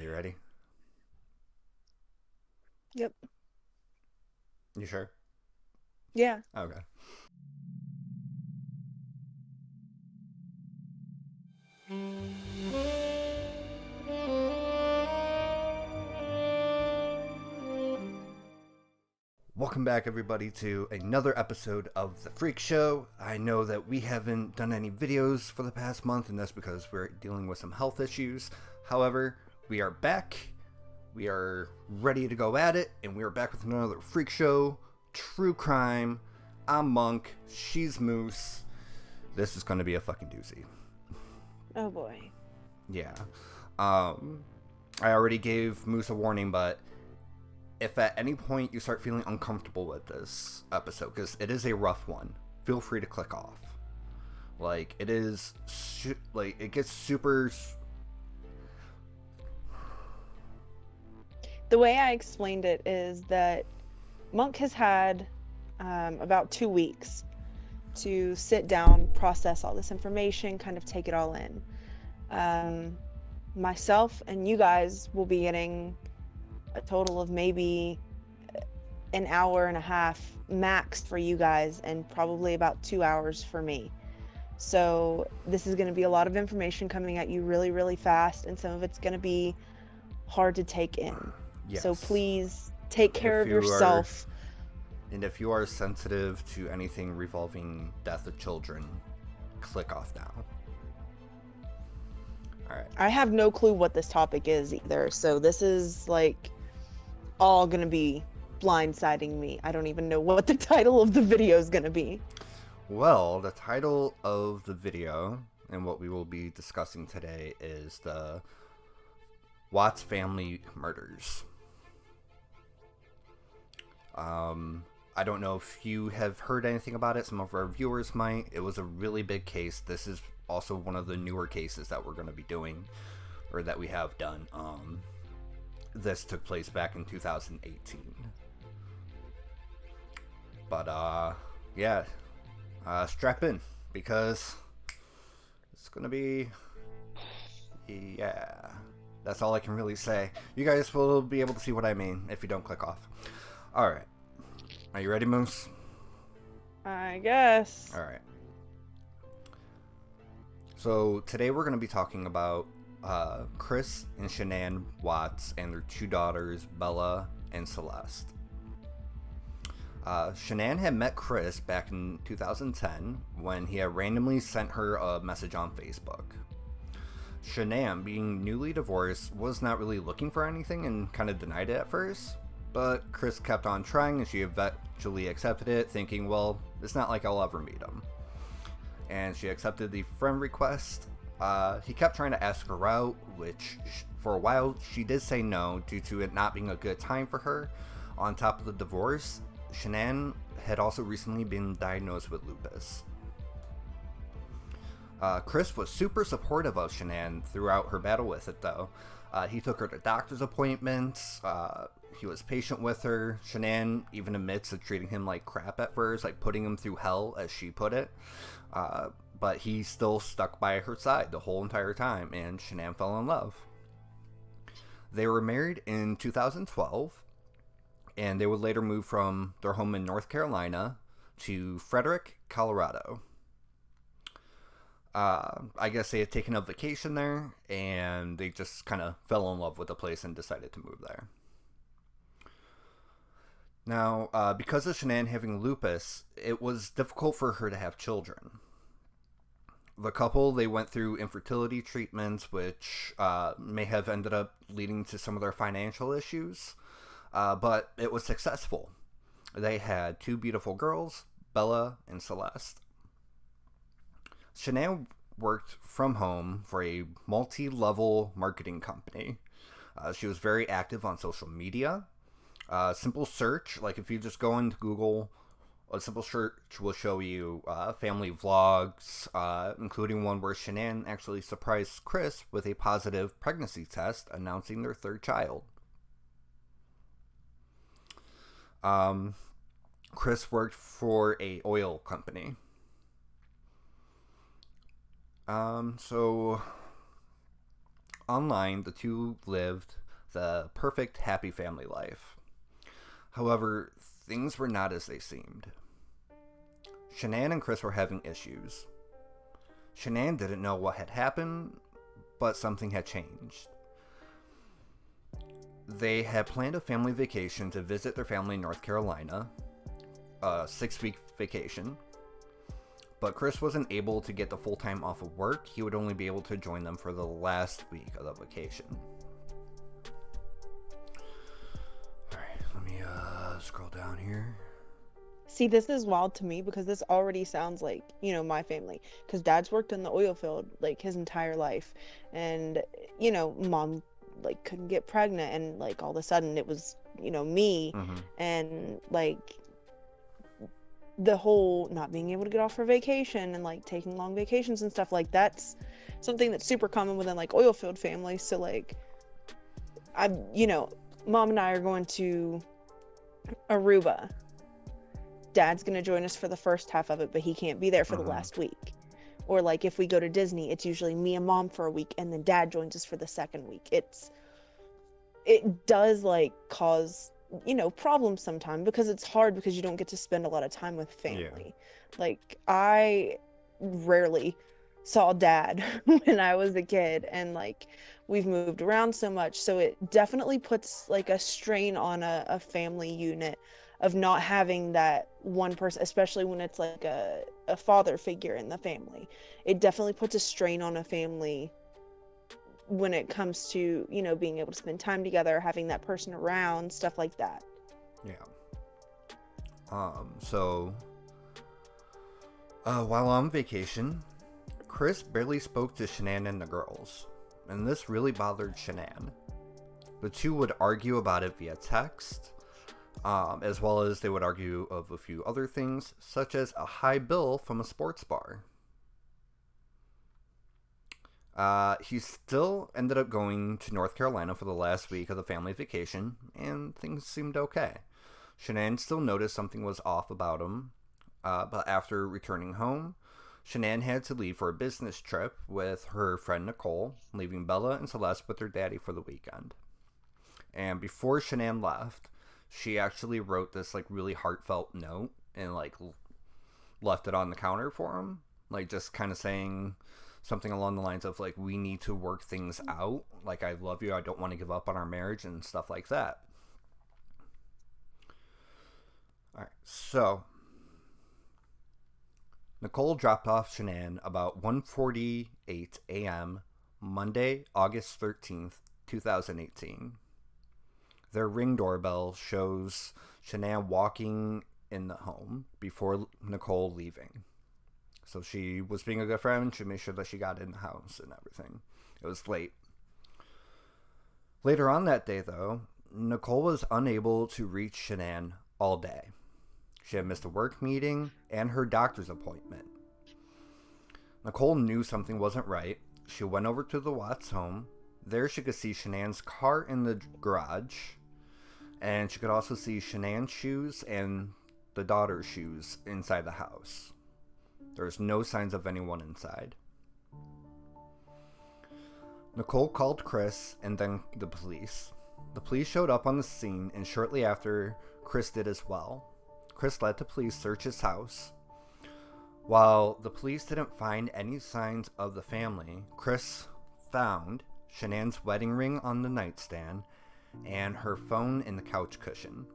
you ready? Yep. You sure? Yeah. Okay. Welcome back, everybody, to another episode of The FrEEK Show. I know that we haven't done any videos for the past month, and that's because we're dealing with some health issues. However, we are back. We are ready to go at it, and we are back with another FrEEK Show True Crime. I'm Monk. She's Moose. This is going to be a fucking doozy. Oh boy. Yeah. I already gave Moose a warning, but if at any point you start feeling uncomfortable with this episode, because it is a rough one, feel free to click off. Like, it is, it gets super... The way I explained it is that Monk has had about 2 weeks to sit down, process all this information, kind of take it all in. Myself and you guys will be getting a total of maybe an hour and a half max for you guys, and probably about 2 hours for me. So this is going to be a lot of information coming at you really, really fast, and some of it's going to be hard to take in. So Yes. please take care If of you are... yourself. And if you are sensitive to anything revolving death of children, click off now. Alright. I have no clue what this topic is either, so this is like all gonna be blindsiding me. I don't even know what the title of the video is gonna be. Well, the title of the video and what we will be discussing today is the Watts family murders. I don't know if you have heard anything about it. Some of our viewers might. It was a really big case. This is also one of the newer cases that we're going to be doing, or that we have done. This took place back in 2018. But, yeah. Strap in, because it's going to be... Yeah. That's all I can really say. You guys will be able to see what I mean if you don't click off. Alright. Are you ready, Moose? I guess. Alright. So, today we're going to be talking about Chris and Shanann Watts and their two daughters, Bella and Celeste. Shanann had met Chris back in 2010 when he had randomly sent her a message on Facebook. Shanann, being newly divorced, was not really looking for anything and kind of denied it at first, but Chris kept on trying and she eventually accepted it, thinking, well, it's not like I'll ever meet him. And she accepted the friend request. He kept trying to ask her out, which for a while she did say no due to it not being a good time for her. On top of the divorce, Shanann had also recently been diagnosed with lupus. Chris was super supportive of Shanann throughout her battle with it, though. He took her to doctor's appointments. He was patient with her. Shanann even admits to treating him like crap at first, like putting him through hell, as she put it. But he still stuck by her side the whole entire time, and Shanann fell in love. They were married in 2012, and they would later move from their home in North Carolina to Frederick, Colorado. I guess they had taken a vacation there, and they just kind of fell in love with the place and decided to move there. Now, because of Shanann having lupus, it was difficult for her to have children. The couple, they went through infertility treatments, which may have ended up leading to some of their financial issues, but it was successful. They had two beautiful girls, Bella and Celeste. Shanann worked from home for a multi-level marketing company. She was very active on social media. Simple search, like if you just go into Google, a simple search will show you family vlogs, including one where Shanann actually surprised Chris with a positive pregnancy test announcing their third child. Chris worked for a oil company. So Online, the two lived the perfect happy family life. However, things were not as they seemed. Shanann and Chris were having issues. Shanann didn't know what had happened, but something had changed. They had planned a family vacation to visit their family in North Carolina, a 6-week vacation. But Chris wasn't able to get the full time off of work. He would only be able to join them for the last week of the vacation. Alright, let me scroll down here. See, this is wild to me because this already sounds like, you know, my family. Because dad's worked in the oil field like his entire life. And, you know, mom like couldn't get pregnant. And like all of a sudden it was, you know, me. Mm-hmm. And like the whole not being able to get off for vacation and like taking long vacations and stuff, like that's something that's super common within like oil field families. So like you know, mom and I are going to Aruba. Dad's gonna join us for the first half of it, but he can't be there for the last week. Or like if we go to Disney, it's usually me and mom for a week and then dad joins us for the second week. It does like cause, you know, problems sometimes because it's hard because you don't get to spend a lot of time with family. Yeah. Like I rarely saw dad when I was a kid, and like we've moved around so much, so it definitely puts like a strain on a family unit of not having that one person, especially when it's like a father figure in the family. It definitely puts a strain on a family when it comes to, you know, being able to spend time together, having that person around, stuff like that. Yeah. So while on vacation, Chris barely spoke to Shanann and the girls, and this really bothered Shanann. The two would argue about it via text, as well as they would argue of a few other things, such as a high bill from a sports bar. He still ended up going to North Carolina for the last week of the family vacation, and things seemed okay. Shanann still noticed something was off about him, but after returning home, Shanann had to leave for a business trip with her friend Nicole, leaving Bella and Celeste with their daddy for the weekend. And before Shanann left, she actually wrote this like really heartfelt note and like left it on the counter for him, like just kind of saying something along the lines of like, we need to work things out, like I love you, I don't want to give up on our marriage and stuff like that. Alright, so Nicole dropped off Shanann about 1:48 a.m. Monday, August 13th, 2018. Their Ring doorbell shows Shanann walking in the home before Nicole leaving. So she was being a good friend. She made sure that she got in the house and everything. It was late. Later on that day, though, Nicole was unable to reach Shanann all day. She had missed a work meeting and her doctor's appointment. Nicole knew something wasn't right. She went over to the Watts home. There she could see Shanann's car in the garage. And she could also see Shanann's shoes and the daughter's shoes inside the house. There's no signs of anyone inside. Nicole called Chris and then the police. The police showed up on the scene, and shortly after, Chris did as well. Chris let the police search his house. While the police didn't find any signs of the family, Chris found Shanann's wedding ring on the nightstand and her phone in the couch cushion.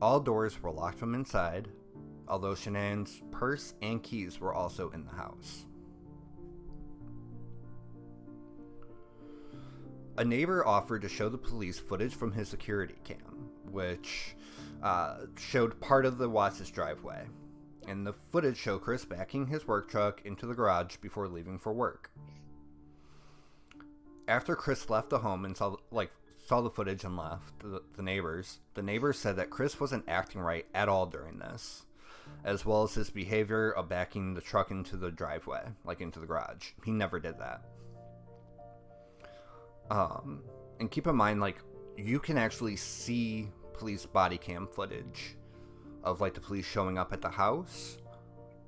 All doors were locked from inside, although Shanann's purse and keys were also in the house. A neighbor offered to show the police footage from his security cam, which showed part of the Watts' driveway. And the footage showed Chris backing his work truck into the garage before leaving for work. After Chris left the home and saw the footage and left, the neighbors said that Chris wasn't acting right at all during this, as well as his behavior of backing the truck into the driveway, like into the garage. He never did that. And keep in mind, like, you can actually see police body cam footage of like the police showing up at the house,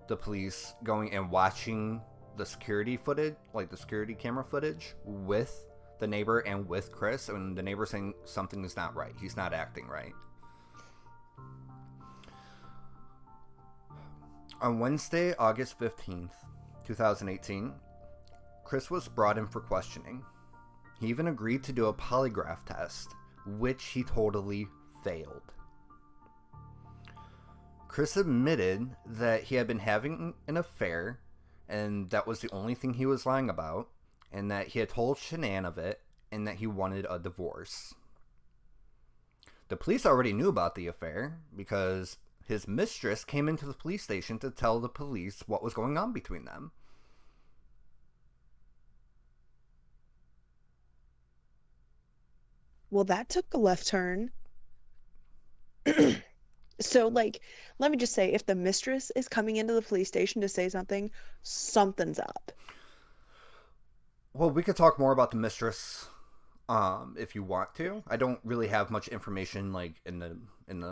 the police going and watching the security footage, like the security camera footage with the neighbor and with Chris, and the neighbor saying something is not right. He's not acting right. On Wednesday, August 15th, 2018, Chris was brought in for questioning. He even agreed to do a polygraph test, which he totally failed. Chris admitted that he had been having an affair, and that was the only thing he was lying about, and that he had told Shanann of it, and that he wanted a divorce. The police already knew about the affair, because his mistress came into the police station to tell the police what was going on between them. Well, that took a left turn. So, like, let me just say, if the mistress is coming into the police station to say something, something's up. Well, we could talk more about the mistress if you want to. I don't really have much information like in the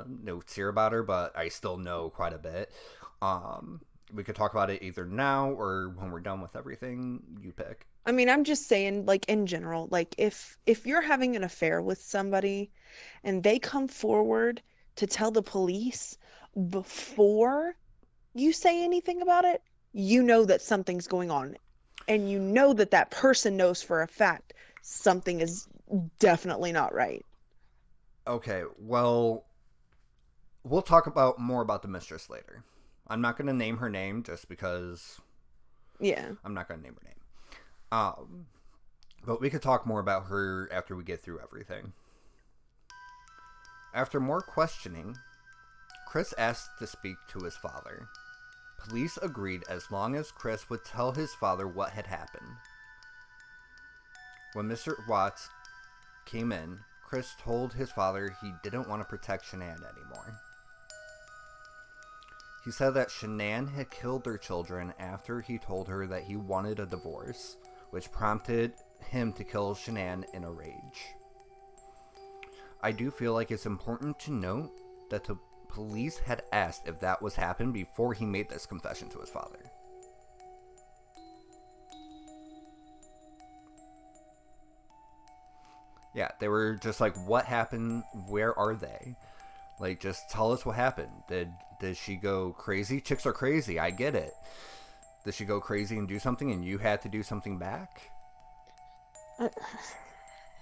notes here about her, but I still know quite a bit. We could talk about it either now or when we're done with everything. You pick. I mean, I'm just saying, like, in general, like, if you're having an affair with somebody and they come forward to tell the police before you say anything about it, you know that something's going on. And you know that that person knows for a fact something is definitely not right. Okay, well, we'll talk about more about the mistress later. I'm not going to name her name just because... Yeah. I'm not going to name her name. But we could talk more about her after we get through everything. After more questioning, Chris asked to speak to his father. Police agreed as long as Chris would tell his father what had happened. When Mr. Watts came in, Chris told his father he didn't want to protect Shanann anymore. He said that Shanann had killed their children after he told her that he wanted a divorce, which prompted him to kill Shanann in a rage. I do feel like it's important to note that the police had asked if that was happened before he made this confession to his father. Yeah, they were just like, what happened? Where are they? Like, just tell us what happened. Did she go crazy? Chicks are crazy. I get it. Did she go crazy and do something and you had to do something back?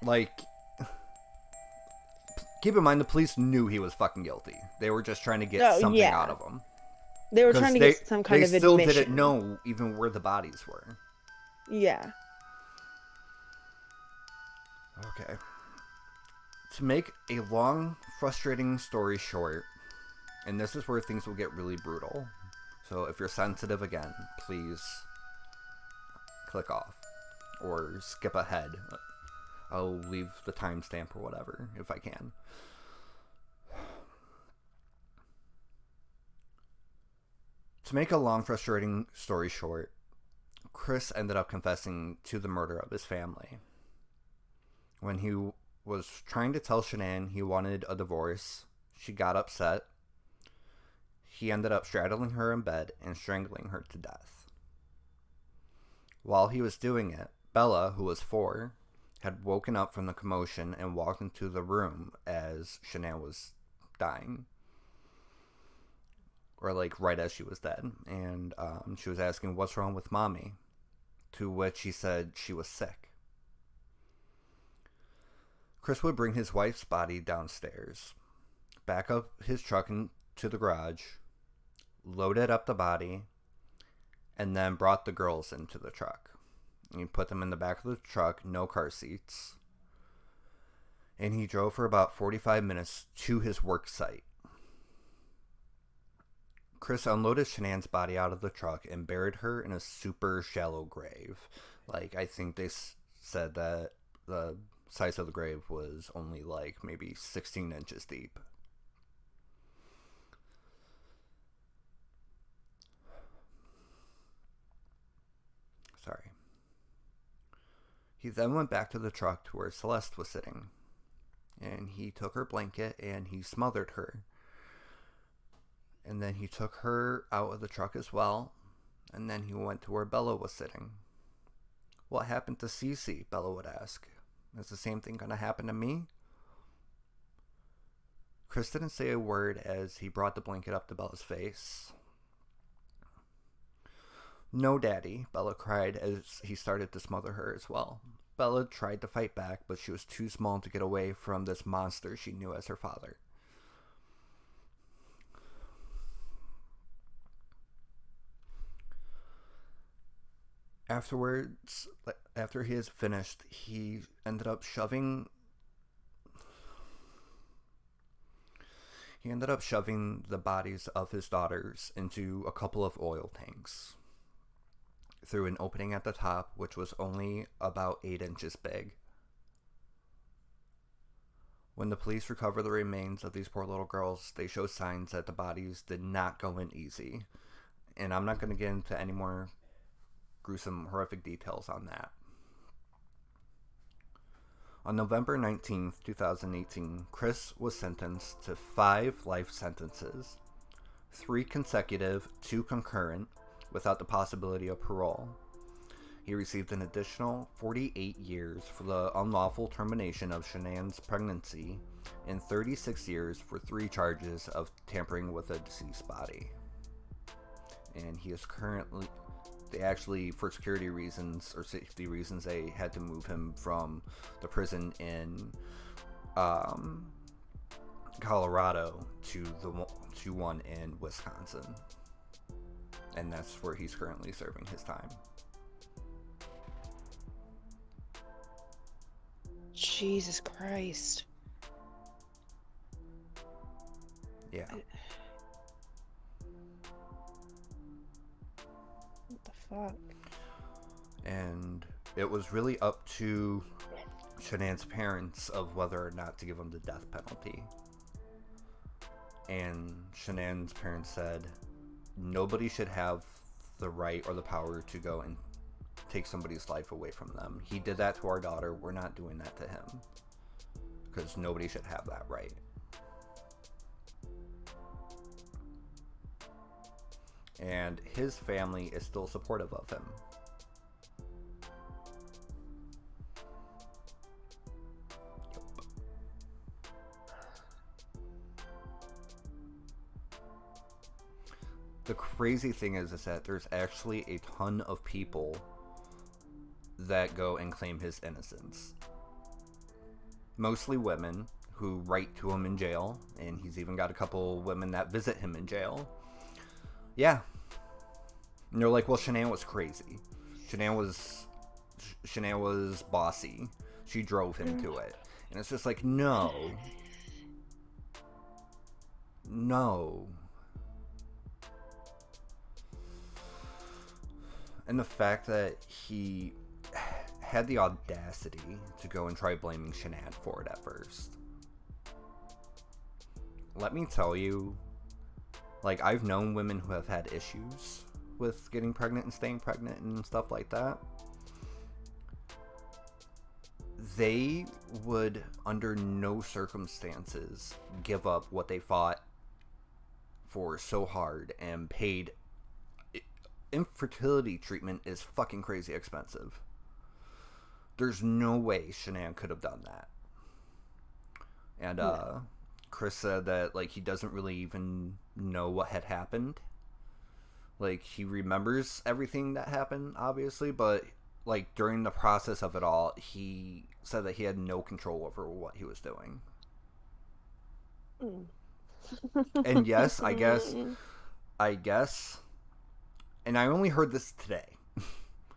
Like, keep in mind the police knew he was fucking guilty. They were just trying to get something out of him. They were trying to get some kind of admission. They still didn't know even where the bodies were. Yeah. Okay. To make a long, frustrating story short, and this is where things will get really brutal. So if you're sensitive again, please click off or skip ahead. I'll leave the timestamp or whatever if I can. To make a long, frustrating story short, Chris ended up confessing to the murder of his family. When he was trying to tell Shanann he wanted a divorce, she got upset. He ended up straddling her in bed and strangling her to death. While he was doing it, Bella, who was 4, had woken up from the commotion and walked into the room as Shanann was dying. Or like right as she was dead. And she was asking, "What's wrong with mommy?" To which he said she was sick. Chris would bring his wife's body downstairs, back up his truck into the garage, loaded up the body, and then brought the girls into the truck. He put them in the back of the truck, no car seats, and he drove for about 45 minutes to his work site. Chris unloaded Shanann's body out of the truck and buried her in a super shallow grave. Like, I think they said that the size of the grave was only like maybe 16 inches deep. Sorry. He then went back to the truck to where Celeste was sitting, and he took her blanket and he smothered her. And then he took her out of the truck as well, and then he went to where Bella was sitting. "What happened to Cece?" Bella would ask. Is the same thing going to happen to me? Chris didn't say a word as he brought the blanket up to Bella's face. No, Daddy, Bella cried as he started to smother her as well. Bella tried to fight back, but she was too small to get away from this monster she knew as her father. Afterwards, after he is finished, he ended up shoving the bodies of his daughters into a couple of oil tanks through an opening at the top, which was only about 8 inches big. When the police recover the remains of these poor little girls, they show signs that the bodies did not go in easy. And I'm not going to get into any more gruesome, horrific details on that. On November 19th, 2018, Chris was sentenced to 5 life sentences, 3 consecutive, 2 concurrent, without the possibility of parole. He received an additional 48 years for the unlawful termination of Shanann's pregnancy and 36 years for 3 charges of tampering with a deceased body. And he is currently... They actually, for security reasons or safety reasons, they had to move him from the prison in Colorado to one in Wisconsin. And that's where he's currently serving his time. Jesus Christ. Yeah. What the fuck? And it was really up to Shanann's parents of whether or not to give him the death penalty. And Shanann's parents said nobody should have the right or the power to go and take somebody's life away from them. He did that to our daughter. We're not doing that to him. Because nobody should have that right. And his family is still supportive of him. The crazy thing is that there's actually a ton of people that go and claim his innocence. Mostly women who write to him in jail, and he's even got a couple women that visit him in jail. Yeah. And they're like, well, Shanann was crazy. Shanann was bossy. She drove him to it. And it's just like, no. No. And the fact that he had the audacity to go and try blaming Shanann for it at first. Let me tell you, like, I've known women who have had issues with getting pregnant and staying pregnant and stuff like that. They would, under no circumstances, give up what they fought for so hard and paid. Infertility treatment is fucking crazy expensive. There's no way Shanann could have done that. And Chris said that, like, he doesn't really even know what had happened. Like, he remembers everything that happened, obviously, but, like, during the process of it all, he said that he had no control over what he was doing. And yes, I guess, and I only heard this today.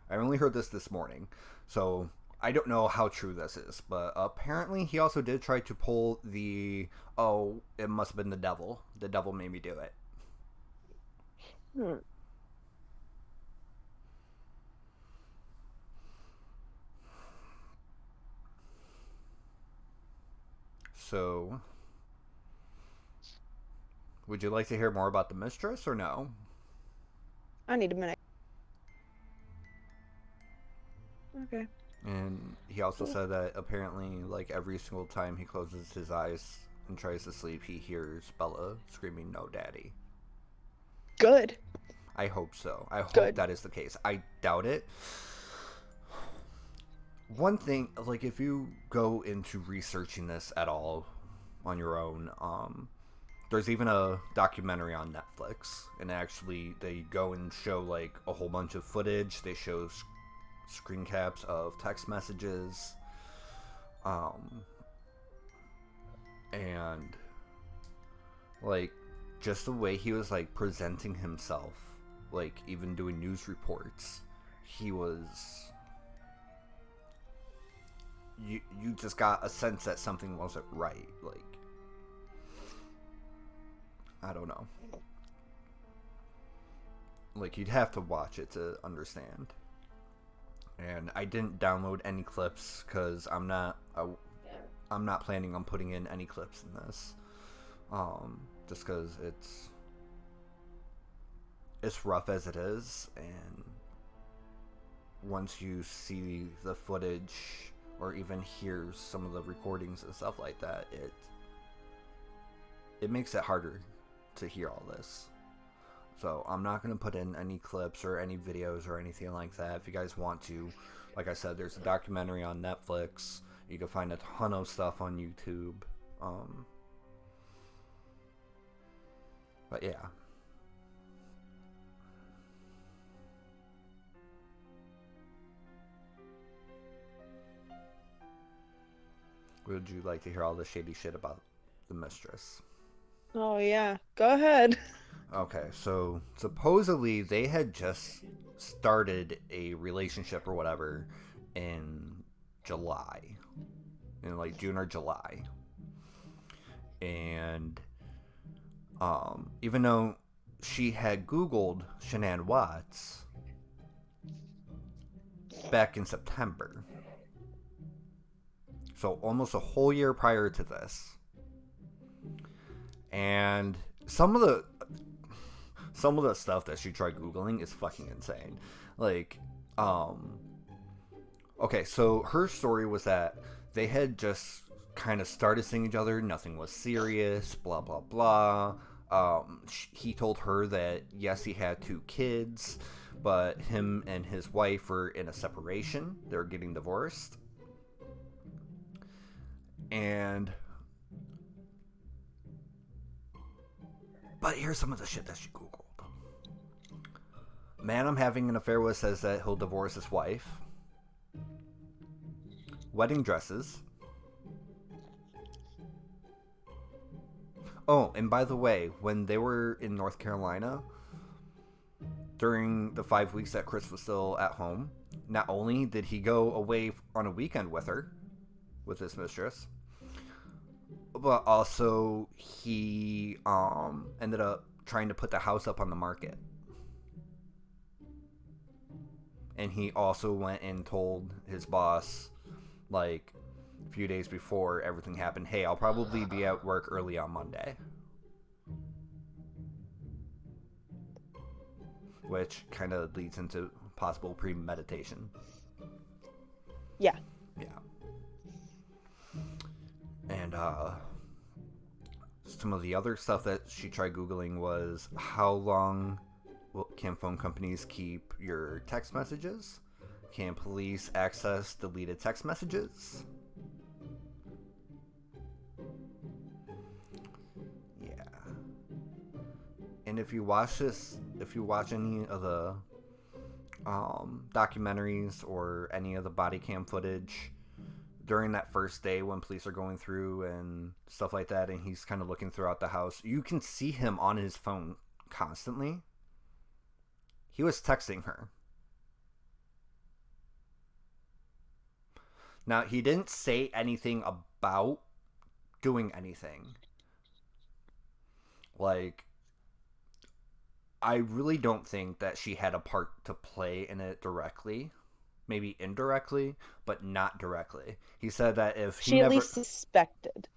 I only heard this morning, so I don't know how true this is, but apparently he also did try to pull the, oh, it must have been the devil. The devil made me do it. So, would you like to hear more about the mistress or no? I need a minute. Okay. And he also said that apparently, like, every single time he closes his eyes and tries to sleep, he hears Bella screaming, "No, Daddy." Good. I hope so. I hope that is the case. I doubt it. one thing, like, if you go into researching this at all on your own, there's even a documentary on Netflix, and actually they go and show like a whole bunch of footage. They show screen caps of text messages, um, and like just the way he was like presenting himself, like even doing news reports, he was. You just got a sense that something wasn't right. Like, I don't know. Like, you'd have to watch it to understand. And I didn't download any clips because I'm not planning on putting in any clips in this. Just because it's rough as it is, and once you see the footage or even hear some of the recordings and stuff like that, it makes it harder to hear all this. So I'm not going to put in any clips or any videos or anything like that. If you guys want to, like I said, there's a documentary on Netflix. You can find a ton of stuff on YouTube. But yeah. Would you like to hear all the shady shit about the mistress? Oh yeah, go ahead. Okay, so supposedly they had just started a relationship or whatever in July, in like June or July, and even though she had Googled Shanann Watts back in September, so almost a whole year prior to this, and some of the stuff that she tried Googling is fucking insane. Like, okay, so her story was that they had just kind of started seeing each other, nothing was serious, blah, blah, blah. He told her that, yes, he had 2 kids, but him and his wife were in a separation. They were getting divorced. But here's some of the shit that she Googled. Man I'm having an affair with says that he'll divorce his wife. Wedding dresses. Oh, and by the way, when they were in North Carolina, during the 5 weeks that Chris was still at home, not only did he go away on a weekend with her, with his mistress, but also he ended up trying to put the house up on the market. And he also went and told his boss, like, a few days before everything happened, hey, I'll probably be at work early on Monday. Which kind of leads into possible premeditation. Yeah. Yeah. And some of the other stuff that she tried Googling was, how long can phone companies keep your text messages? Can police access deleted text messages? Yeah. And if you watch any of the documentaries or any of the body cam footage during that first day when police are going through and stuff like that, and he's kind of looking throughout the house, you can see him on his phone constantly. He was texting her. Now, he didn't say anything about doing anything. Like, I really don't think that she had a part to play in it directly. Maybe indirectly, but not directly. He said that if he She at least suspected.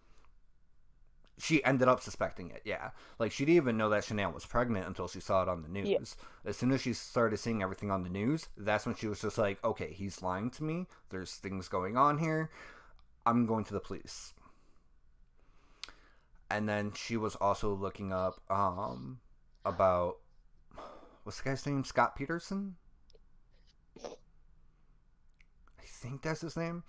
She ended up suspecting it, yeah. Like, she didn't even know that Shanann was pregnant until she saw it on the news. Yeah. As soon as she started seeing everything on the news, that's when she was just like, okay, he's lying to me. There's things going on here. I'm going to the police. And then she was also looking up about, what's the guy's name? Scott Peterson? I think that's his name.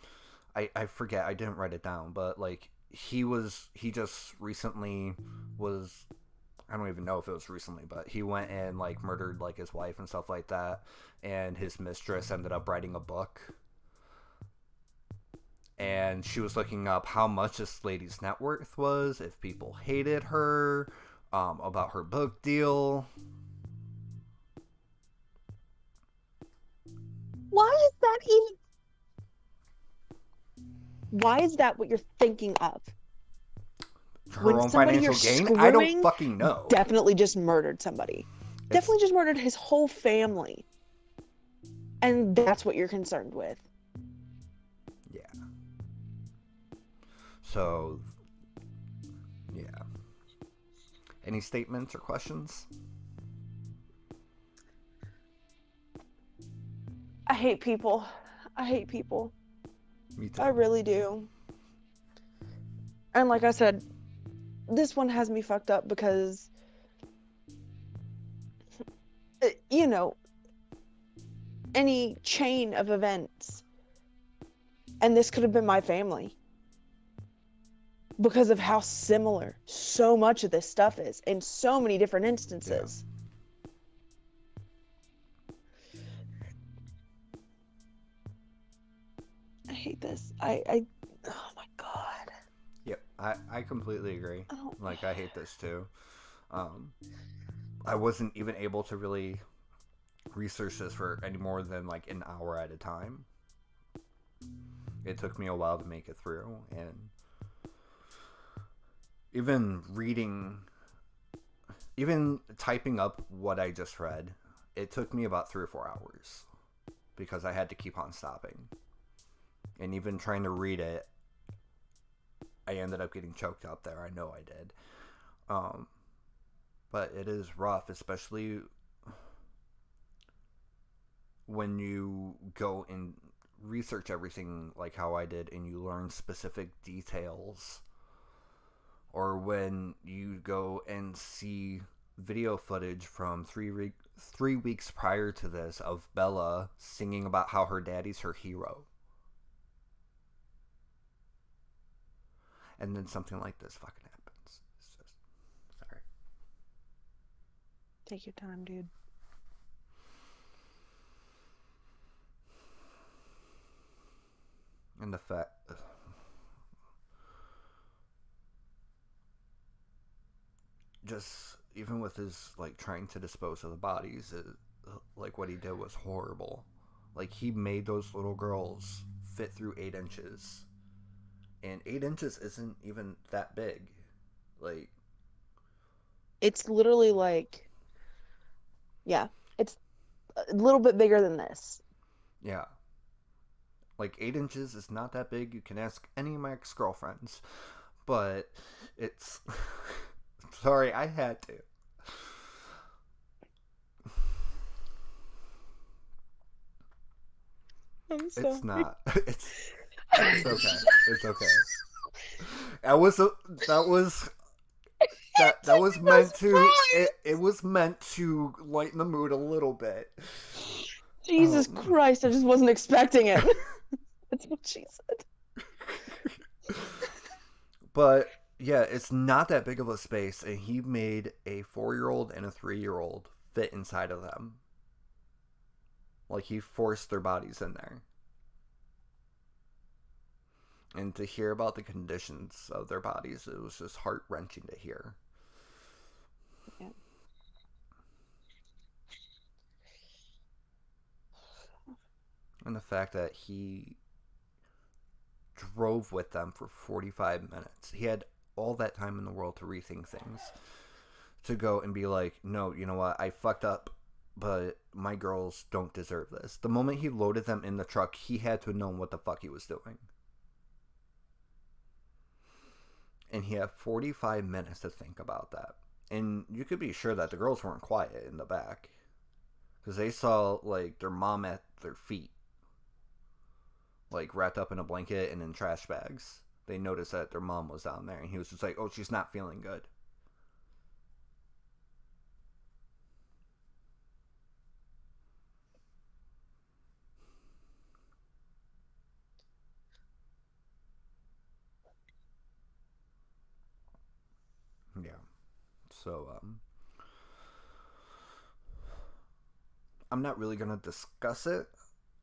I forget. I didn't write it down, but like he just recently was. I don't even know if it was recently, but he went and like murdered like his wife and stuff like that, and his mistress ended up writing a book, and she was looking up how much this lady's net worth was, if people hated her, about her book deal. Why is that even? Why is that what you're thinking of? Her When own somebody you're financial gain? screwing I don't fucking know. definitely just murdered somebody. Definitely just murdered his whole family. And that's what you're concerned with. Yeah. So, yeah. Any statements or questions? I hate people. I hate people. Me too. I really do. And like I said, this one has me fucked up because, you know, any chain of events, and this could have been my family because of how similar so much of this stuff is in so many different instances. I hate this. Oh my God. Yep, I completely agree. Oh. Like, I hate this too. I wasn't even able to really research this for any more than like an hour at a time. It took me a while to make it through, and even typing up what I just read, it took me about 3 or 4 hours because I had to keep on stopping. And even trying to read it, I ended up getting choked up there. I know I did. But it is rough, especially when you go and research everything like how I did and you learn specific details, or when you go and see video footage from 3 weeks prior to this of Bella singing about how her daddy's her hero. And then something like this fucking happens. It's just, sorry. Take your time, dude. And the fact, just even with his like trying to dispose of the bodies, like what he did was horrible. Like, he made those little girls fit through 8 inches, and 8 inches isn't even that big. Like, It's literally like, yeah, it's a little bit bigger than this. yeah. Like, 8 inches is not that big. You can ask any of my ex-girlfriends. But it's... Sorry, I had to. I'm sorry. It's not. It's okay. It's okay. That was meant to... It was meant to lighten the mood a little bit. Jesus Christ, I just wasn't expecting it. That's what she said. But yeah, it's not that big of a space, and he made a 4-year-old and a 3-year-old fit inside of them. Like, he forced their bodies in there. And to hear about the conditions of their bodies, it was just heart-wrenching to hear. Yeah. And the fact that he drove with them for 45 minutes. He had all that time in the world to rethink things. To go and be like, no, you know what, I fucked up, but my girls don't deserve this. The moment he loaded them in the truck, he had to have known what the fuck he was doing. And he had 45 minutes to think about that. And you could be sure that the girls weren't quiet in the back. Because they saw, like, their mom at their feet. Like, wrapped up in a blanket and in trash bags. They noticed that their mom was down there. And he was just like, oh, she's not feeling good. So, I'm not really gonna discuss it.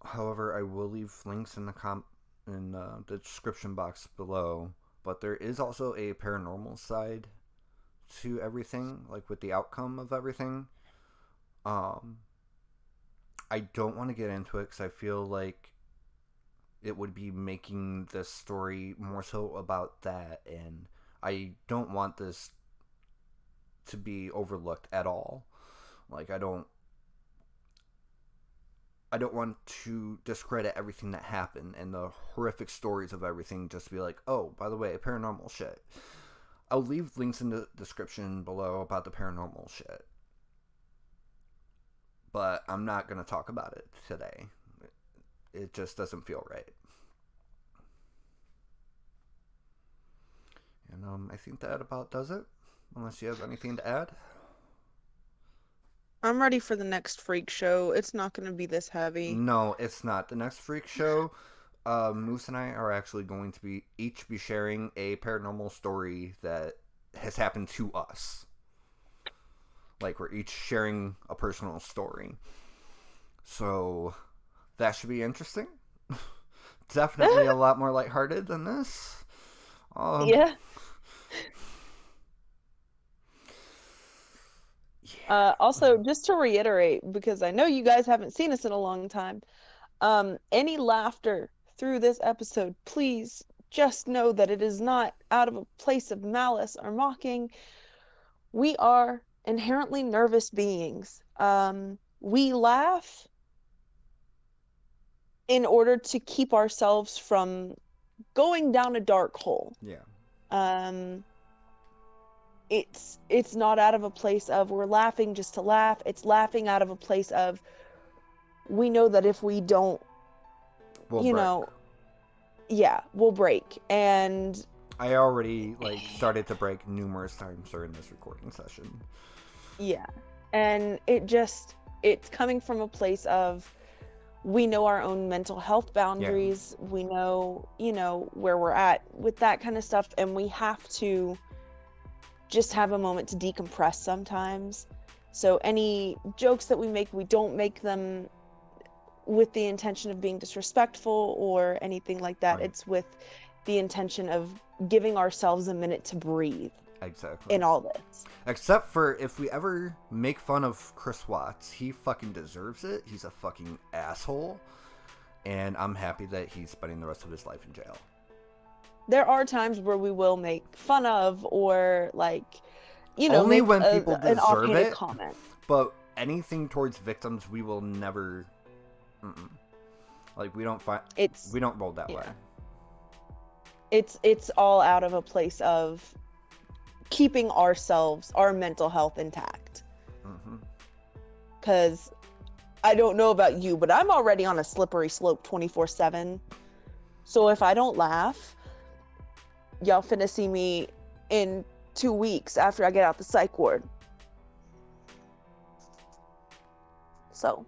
However, I will leave links in the description box below. But there is also a paranormal side to everything, like with the outcome of everything. I don't want to get into it because I feel like it would be making this story more so about that, and I don't want this to be overlooked at all. Like, I don't want to discredit everything that happened and the horrific stories of everything, just to be like, oh, by the way, paranormal shit. I'll leave links in the description below about the paranormal shit. But I'm not going to talk about it today. It just doesn't feel right. And I think that about does it. Unless you have anything to add. I'm ready for the next freak show. It's not going to be this heavy. No, it's not. The next freak show, Moose and I are actually going to be each be sharing a paranormal story that has happened to us. Like, we're each sharing a personal story. So, that should be interesting. Definitely a lot more lighthearted than this. Yeah. Also, just to reiterate, because I know you guys haven't seen us in a long time, any laughter through this episode, please just know that it is not out of a place of malice or mocking. We are inherently nervous beings. We laugh in order to keep ourselves from going down a dark hole. Yeah. It's not out of a place of we're laughing just to laugh. It's laughing out of a place of we know that if we don't, We'll break. And I already started to break numerous times during this recording session. Yeah. And it's coming from a place of we know our own mental health boundaries. Yeah. We know, where we're at with that kind of stuff, and we have to just have a moment to decompress sometimes. So any jokes that we make, we don't make them with the intention of being disrespectful or anything like that. Right. It's with the intention of giving ourselves a minute to breathe. Exactly. In all this. Except for if we ever make fun of Chris Watts, he fucking deserves it. He's a fucking asshole. And I'm happy that he's spending the rest of his life in jail. There are times where we will make fun of or only when people deserve an offhanded it. Comment. But anything towards victims, we will never. We don't roll that way. It's all out of a place of keeping our mental health intact. Because I don't know about you, but I'm already on a slippery slope 24/7. So if I don't laugh, y'all finna see me in 2 weeks after I get out the psych ward. So.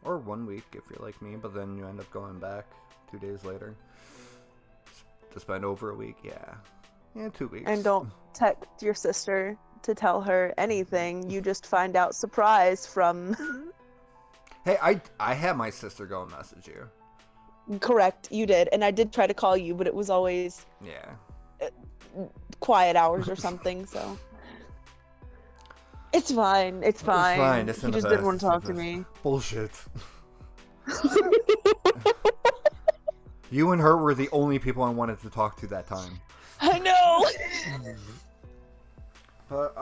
Or 1 week if you're like me, but then you end up going back 2 days later to spend over a week. Yeah, 2 weeks. And don't text your sister to tell her anything. You just find out surprise from... Hey, I had my sister go and message you. Correct, you did. And I did try to call you, but it was always... Yeah. Quiet hours or something, so... It's fine. It's fine. It's he just didn't want to talk to me. Bullshit. You and her were the only people I wanted to talk to that time. I know. But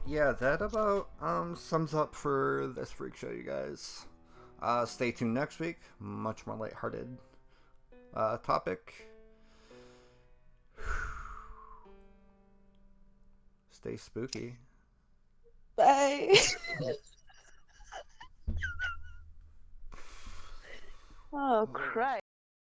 yeah, that about sums up for this freak show, you guys. Stay tuned next week. Much more lighthearted topic. Stay spooky. Bye. Oh, Christ.